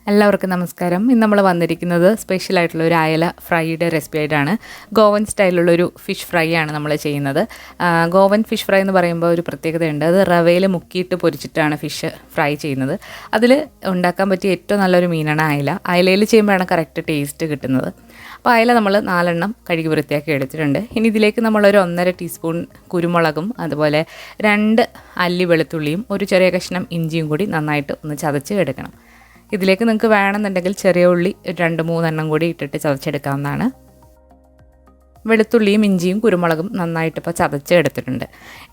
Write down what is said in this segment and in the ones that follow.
എല്ലാവർക്കും നമസ്കാരം. ഇന്ന് നമ്മൾ വന്നിരിക്കുന്നത് സ്പെഷ്യലായിട്ടുള്ള ഒരു അയല ഫ്രൈയുടെ റെസിപ്പി ആയിട്ടാണ്. ഗോവൻ സ്റ്റൈലുള്ളൊരു ഫിഷ് ഫ്രൈ ആണ് നമ്മൾ ചെയ്യുന്നത്. ഗോവൻ ഫിഷ് ഫ്രൈ എന്ന് പറയുമ്പോൾ ഒരു പ്രത്യേകതയുണ്ട്. അത് റവയിൽ മുക്കിയിട്ട് പൊരിച്ചിട്ടാണ് ഫിഷ് ഫ്രൈ ചെയ്യുന്നത്. അതിൽ ഉണ്ടാക്കാൻ പറ്റിയ ഏറ്റവും നല്ലൊരു മീനാണ് അയല. അയലയിൽ ചെയ്യുമ്പോഴാണ് കറക്റ്റ് ടേസ്റ്റ് കിട്ടുന്നത്. അപ്പോൾ അയല നമ്മൾ 4 എണ്ണം കഴുകി വൃത്തിയാക്കി എടുത്തിട്ടുണ്ട്. ഇനി ഇതിലേക്ക് നമ്മളൊരു 1.5 ടീസ്പൂൺ കുരുമുളകും അതുപോലെ 2 അല്ലി വെളുത്തുള്ളിയും ഒരു ചെറിയ കഷ്ണം ഇഞ്ചിയും കൂടി നന്നായിട്ട് ഒന്ന് ചതച്ച് എടുക്കണം. ഇതിലേക്ക് നിങ്ങൾക്ക് വേണമെന്നുണ്ടെങ്കിൽ ചെറിയ ഉള്ളി 2-3 എണ്ണം കൂടി ഇട്ടിട്ട് ചതച്ചെടുക്കാവുന്നതാണ്. വെളുത്തുള്ളിയും ഇഞ്ചിയും കുരുമുളകും നന്നായിട്ട് ഇപ്പോൾ ചതച്ച് എടുത്തിട്ടുണ്ട്.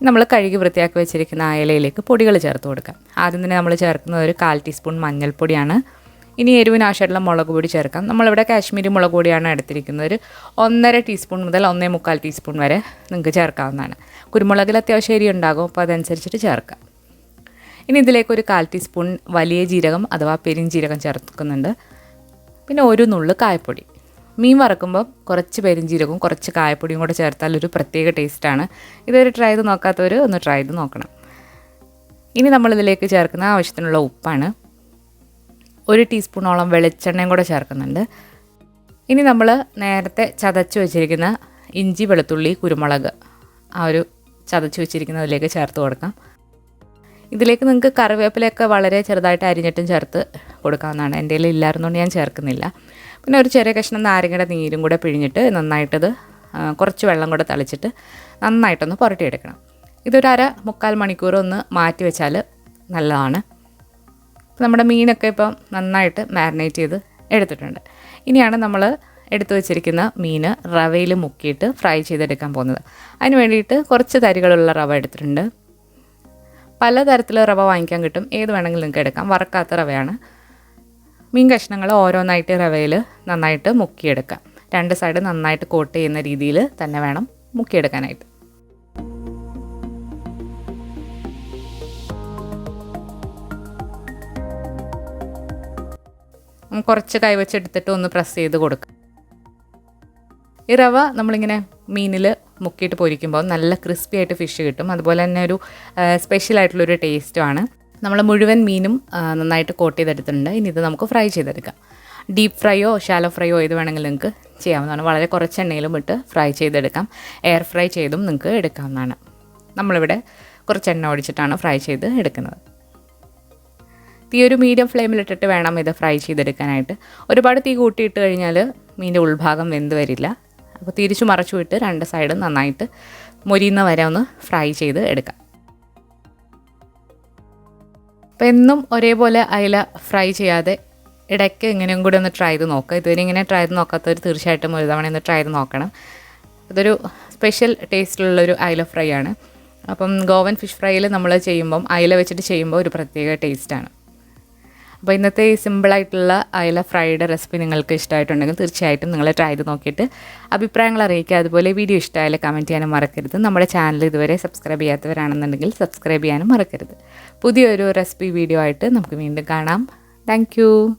നമ്മൾ കഴുകി വൃത്തിയാക്കി വെച്ചിരിക്കുന്ന അയലയിലേക്ക് പൊടികൾ ചേർത്ത് കൊടുക്കാം. ആദ്യം തന്നെ നമ്മൾ ചേർക്കുന്നത് ഒരു 1/4 ടീസ്പൂൺ മഞ്ഞൾപ്പൊടിയാണ്. ഇനി എരിവിന് ആവശ്യമായിട്ടുള്ള മുളക് പൊടി ചേർക്കാം. നമ്മളിവിടെ കാശ്മീരി മുളക് പൊടിയാണ് എടുത്തിരിക്കുന്നത്. ഒരു 1.5 ടീസ്പൂൺ മുതൽ 1.25 ടീസ്പൂൺ വരെ നിങ്ങൾക്ക് ചേർക്കാവുന്നതാണ്. കുരുമുളകിൽ അത്യാവശ്യം എരി ഉണ്ടാകും, അപ്പോൾ അതനുസരിച്ചിട്ട് ചേർക്കാം. ഇനി ഇതിലേക്ക് ഒരു 1/4 ടീസ്പൂൺ വലിയ ജീരകം അഥവാ പെരിഞ്ജീരകം ചേർക്കുന്നുണ്ട്. പിന്നെ ഒരു നുള്ള് കായപ്പൊടി. മീൻ വറക്കുമ്പോൾ കുറച്ച് പെരിഞ്ജീരകവും കുറച്ച് കായപ്പൊടിയും കൂടെ ചേർത്താൽ ഒരു പ്രത്യേക ടേസ്റ്റാണ്. ഇതൊരു ട്രൈ ചെയ്ത് നോക്കാത്തവർ ഒന്ന് ട്രൈ ചെയ്ത് നോക്കണം. ഇനി നമ്മളിതിലേക്ക് ചേർക്കുന്ന ആവശ്യത്തിനുള്ള ഉപ്പാണ്. 1 ടീസ്പൂണോളം വെളിച്ചെണ്ണയും കൂടെ ചേർക്കുന്നുണ്ട്. ഇനി നമ്മൾ നേരത്തെ ചതച്ച് വെച്ചിരിക്കുന്ന ഇഞ്ചി വെളുത്തുള്ളി കുരുമുളക് ചതച്ച് വെച്ചിരിക്കുന്നതിലേക്ക് ചേർത്ത് കൊടുക്കാം. ഇതിലേക്ക് നിങ്ങൾക്ക് കറിവേപ്പിലയൊക്കെ വളരെ ചെറുതായിട്ട് അരിഞ്ഞിട്ടും ചേർത്ത് കൊടുക്കാവുന്നതാണ്. എൻ്റെ കയ്യിൽ ഇല്ലായിരുന്നുകൊണ്ട് ഞാൻ ചേർക്കുന്നില്ല. പിന്നെ ഒരു ചെറിയ കഷ്ണം നാരങ്ങയുടെ നീരും കൂടെ പിഴിഞ്ഞിട്ട് നന്നായിട്ടത് കുറച്ച് വെള്ളം കൂടെ തളിച്ചിട്ട് നന്നായിട്ടൊന്ന് പുരട്ടിയെടുക്കണം. ഇതൊരു 1/4-3 മണിക്കൂർ ഒന്ന് മാറ്റി വെച്ചാൽ നല്ലതാണ്. നമ്മുടെ മീനൊക്കെ ഇപ്പം നന്നായിട്ട് മാരിനേറ്റ് ചെയ്ത് എടുത്തിട്ടുണ്ട്. ഇനിയാണ് നമ്മൾ എടുത്തു വെച്ചിരിക്കുന്ന മീൻ റവയിൽ മുക്കിയിട്ട് ഫ്രൈ ചെയ്തെടുക്കാൻ പോകുന്നത്. അതിന് വേണ്ടിയിട്ട് കുറച്ച് തരികളുള്ള റവ എടുത്തിട്ടുണ്ട്. പലതരത്തിലുള്ള റവ വാങ്ങിക്കാൻ കിട്ടും, ഏത് വേണമെങ്കിലും നിങ്ങൾക്ക് എടുക്കാം. വറക്കാത്ത റവയാണ്. മീൻ കഷ്ണങ്ങൾ ഓരോന്നായിട്ട് റവയിൽ നന്നായിട്ട് മുക്കിയെടുക്കാം. 2 സൈഡ് നന്നായിട്ട് കോട്ട് ചെയ്യുന്ന രീതിയിൽ തന്നെ വേണം മുക്കിയെടുക്കാനായിട്ട്. കുറച്ച് കൈവച്ചെടുത്തിട്ട് ഒന്ന് പ്രസ് ചെയ്ത് കൊടുക്കുക. ഈ റവ നമ്മളിങ്ങനെ മീനിൽ മുക്കിയിട്ട് പൊരിക്കുമ്പോൾ നല്ല ക്രിസ്പി ആയിട്ട് ഫിഷ് കിട്ടും. അതുപോലെ തന്നെ ഒരു സ്പെഷ്യലായിട്ടുള്ളൊരു ടേസ്റ്റുമാണ്. നമ്മൾ മുഴുവൻ മീനും നന്നായിട്ട് കോട്ട് ചെയ്തെടുത്തിട്ടുണ്ട്. ഇനി ഇത് നമുക്ക് ഫ്രൈ ചെയ്തെടുക്കാം. ഡീപ്പ് ഫ്രൈയോ ഷാലോ ഫ്രൈയോ ഏത് വേണമെങ്കിലും നിങ്ങൾക്ക് ചെയ്യാവുന്നതാണ്. വളരെ കുറച്ച് എണ്ണയിലും ഇട്ട് ഫ്രൈ ചെയ്തെടുക്കാം. എയർ ഫ്രൈ ചെയ്തും നിങ്ങൾക്ക് എടുക്കാവുന്നതാണ്. നമ്മളിവിടെ കുറച്ച് എണ്ണ ഒഴിച്ചിട്ടാണ് ഫ്രൈ ചെയ്ത് എടുക്കുന്നത്. തീ ഒരു മീഡിയം ഫ്ലെയിമിലിട്ടിട്ട് വേണം ഇത് ഫ്രൈ ചെയ്തെടുക്കാനായിട്ട്. ഒരുപാട് തീ കൂട്ടിയിട്ട് കഴിഞ്ഞാൽ മീൻ്റെ ഉൾഭാഗം വെന്ത് വരില്ല. അപ്പോൾ തിരിച്ചു മറച്ചു വിട്ട് 2 സൈഡും നന്നായിട്ട് മൊരിയുന്ന വരെ ഒന്ന് ഫ്രൈ ചെയ്ത് എടുക്കാം. അപ്പോൾ എന്നും ഒരേപോലെ അയല ഫ്രൈ ചെയ്യാതെ ഇടയ്ക്ക് ഇങ്ങനെയും കൂടി ഒന്ന് ട്രൈ ചെയ്ത് നോക്കുക. ഇതുവരെ ഇങ്ങനെ ട്രൈ ചെയ്ത് നോക്കാത്തവർ തീർച്ചയായിട്ടും ഒരു തവണ ഒന്ന് ട്രൈ ചെയ്ത് നോക്കണം. ഇതൊരു സ്പെഷ്യൽ ടേസ്റ്റിലുള്ളൊരു അയല ഫ്രൈ ആണ്. അപ്പം ഗോവൻ ഫിഷ് ഫ്രൈയിൽ നമ്മൾ ചെയ്യുമ്പം അയല വെച്ചിട്ട് ചെയ്യുമ്പോൾ ഒരു പ്രത്യേക ടേസ്റ്റാണ്. അപ്പോൾ ഇന്നത്തെ ഈ സിമ്പിളായിട്ടുള്ള അയല ഫ്രൈയുടെ റെസിപ്പി നിങ്ങൾക്ക് ഇഷ്ടമായിട്ടുണ്ടെങ്കിൽ തീർച്ചയായിട്ടും നിങ്ങൾ ട്രൈ ചെയ്ത് നോക്കിയിട്ട് അഭിപ്രായങ്ങൾ അറിയിക്കുക. അതുപോലെ വീഡിയോ ഇഷ്ടമായാലും കമൻറ്റ് ചെയ്യാനും മറക്കരുത്. നമ്മുടെ ചാനൽ ഇതുവരെ സബ്സ്ക്രൈബ് ചെയ്യാത്തവരാണെന്നുണ്ടെങ്കിൽ സബ്സ്ക്രൈബ് ചെയ്യാനും മറക്കരുത്. പുതിയൊരു റെസിപ്പി വീഡിയോ ആയിട്ട് നമുക്ക് വീണ്ടും കാണാം. താങ്ക്